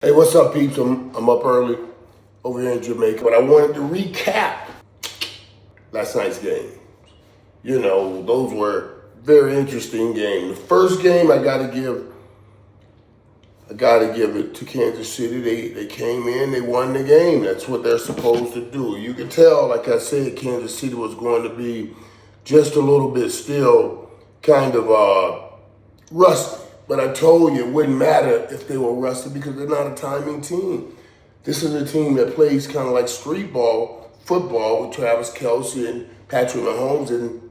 Hey, what's up, peeps? I'm up early over here in Jamaica, but I wanted to recap last night's game. You know, those were very interesting games. The first game, I gotta give it to Kansas City. They came in, they won the game. That's what they're supposed to do. You could tell, like I said, Kansas City was going to be just a little bit still kind of rusty. But I told you it wouldn't matter if they were rusty because they're not a timing team. This is a team that plays kind of like street ball, football with Travis Kelce and Patrick Mahomes. And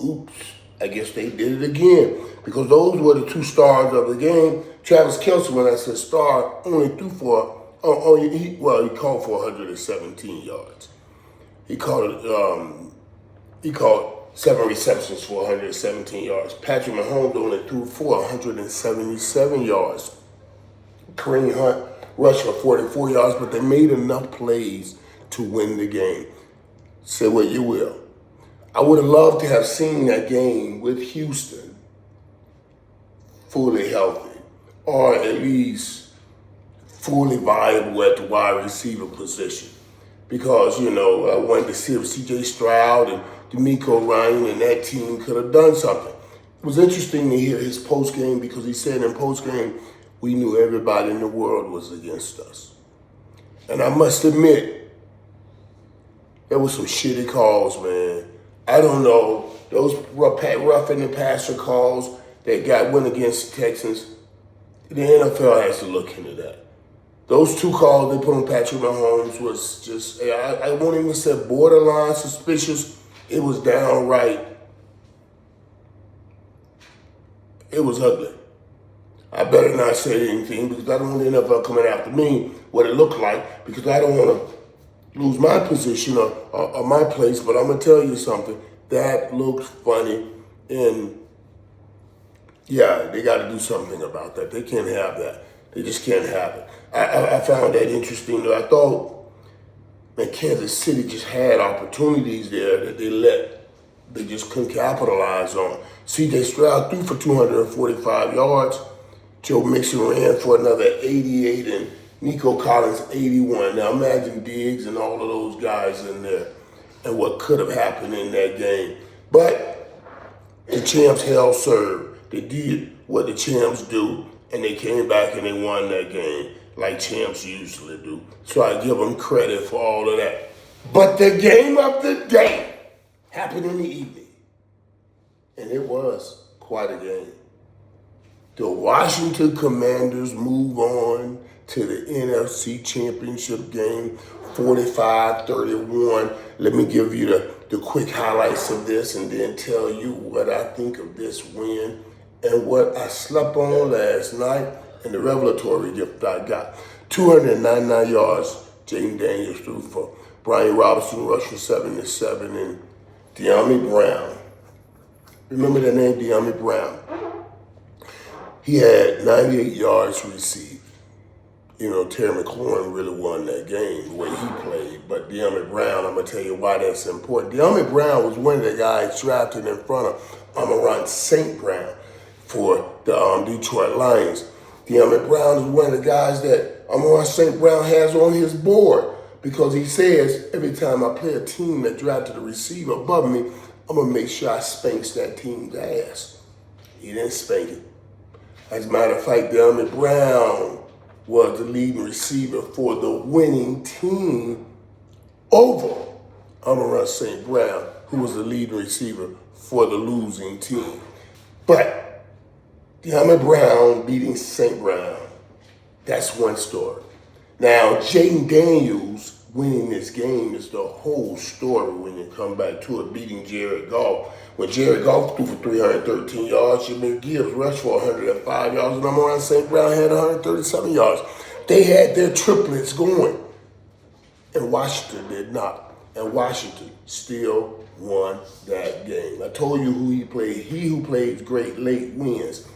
oops, I guess they did it again because those were the two stars of the game. Travis Kelce, when I said star, only threw for, he called for 117 yards. He called 7 receptions for 117 yards. Patrick Mahomes only threw for 177 yards. Kareem Hunt rushed for 44 yards, but they made enough plays to win the game. Say what you will. I would have loved to have seen that game with Houston fully healthy, or at least fully viable at the wide receiver position. Because, I wanted to see if C.J. Stroud and D'Amico Ryan and that team could have done something. It was interesting to hear his post-game because he said in post-game, we knew everybody in the world was against us. And I must admit, there was some shitty calls, man. I don't know, those roughing the passer calls that went against the Texans, the NFL has to look into that. Those two calls they put on Patrick Mahomes was just, I won't even say borderline suspicious. It was downright, it was ugly. I better not say anything because I don't want the NFL coming after me, what it looked like, because I don't want to lose my position or my place, but I'm going to tell you something. That looked funny, and yeah, they got to do something about that. They can't have that. They just can't have it. I found that interesting, though. I thought that Kansas City just had opportunities there that they just couldn't capitalize on. C.J. Stroud threw for 245 yards. Joe Mixon ran for another 88, and Nico Collins 81. Now imagine Diggs and all of those guys in there and what could have happened in that game. But the champs held serve. They did what the champs do, and they came back and they won that game like champs usually do. So I give them credit for all of that. But the game of the day happened in the evening, and it was quite a game. The Washington Commanders move on to the NFC Championship game, 45-31. Let me give you the quick highlights of this and then tell you what I think of this win and what I slept on last night and the revelatory gift I got. 299 yards, Jaden Daniels threw for. Brian Robinson rushed for 77, and De'Ami Brown. Remember that name, De'Ami Brown? He had 98 yards received. Terry McLaurin really won that game the way he played. But De'Ami Brown, I'm going to tell you why that's important. De'Ami Brown was one of the guys drafted in front of Amon-Ra St. Brown for the Detroit Lions. De'Ami Brown is one of the guys that Amon-Ra St. Brown has on his board because he says, every time I play a team that drafted a receiver above me, I'm going to make sure I spanks that team's ass. He didn't spank it. As a matter of fact, De'Ami Brown was the leading receiver for the winning team over Amon-Ra St. Brown, who was the leading receiver for the losing team. But De'Ami Brown beating St. Brown, that's one story. Now, Jaden Daniels winning this game is the whole story when you come back to it, beating Jared Goff. When Jared Goff threw for 313 yards, Jameer Gibbs rushed for 105 yards, and Amon-Ra St. Brown had 137 yards. They had their triplets going, and Washington did not. And Washington still won that game. I told you who he played. He who plays great late wins.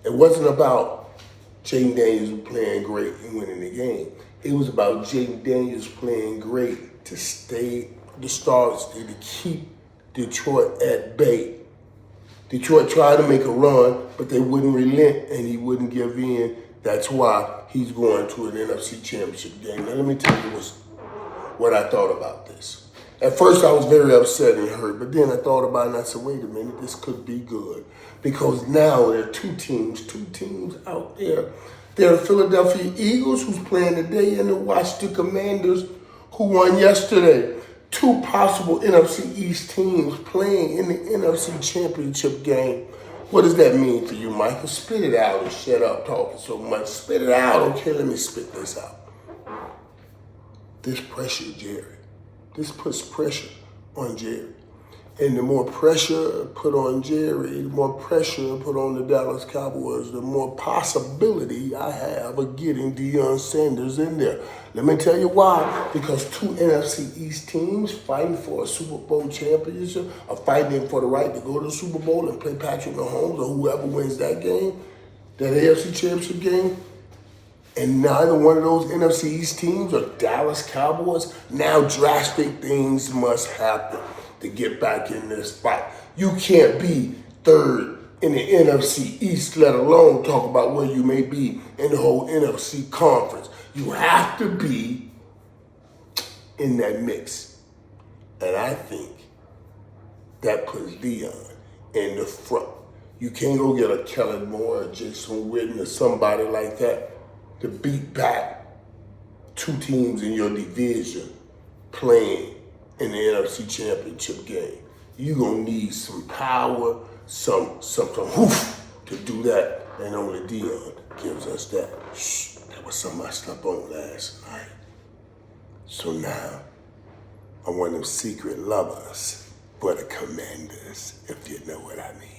It wasn't about Jaden Daniels playing great and winning the game. It was about Jaden Daniels playing great to stay the stars to keep Detroit at bay. Detroit tried to make a run, but they wouldn't relent and he wouldn't give in. That's why he's going to an NFC Championship game. Now let me tell you what I thought about this. At first I was very upset and hurt, but then I thought about it and I said, wait a minute, this could be good. Because now there are two teams out there. There are the Philadelphia Eagles, who's playing today, and the Washington Commanders, who won yesterday. Two possible NFC East teams playing in the NFC Championship game. What does that mean to you, Michael? Spit it out and shut up talking so much. Spit it out. Okay, let me spit this out. This pressure, Jerry. This puts pressure on Jerry. And the more pressure put on Jerry, the more pressure put on the Dallas Cowboys, the more possibility I have of getting Deion Sanders in there. Let me tell you why. Because two NFC East teams fighting for a Super Bowl championship, are fighting for the right to go to the Super Bowl and play Patrick Mahomes or whoever wins that game, that AFC Championship game. And neither one of those NFC East teams are Dallas Cowboys. Now drastic things must happen to get back in this fight. You can't be third in the NFC East, let alone talk about where you may be in the whole NFC conference. You have to be in that mix. And I think that puts Deion in the front. You can't go get a Kellen Moore or Jason Witten or somebody like that to beat back two teams in your division playing in the NFC Championship game. You're going to need some power, some whoof to do that. And only Deion gives us that. That was something I slept on last night. So now, I'm one of them secret lovers for the Commanders, if you know what I mean.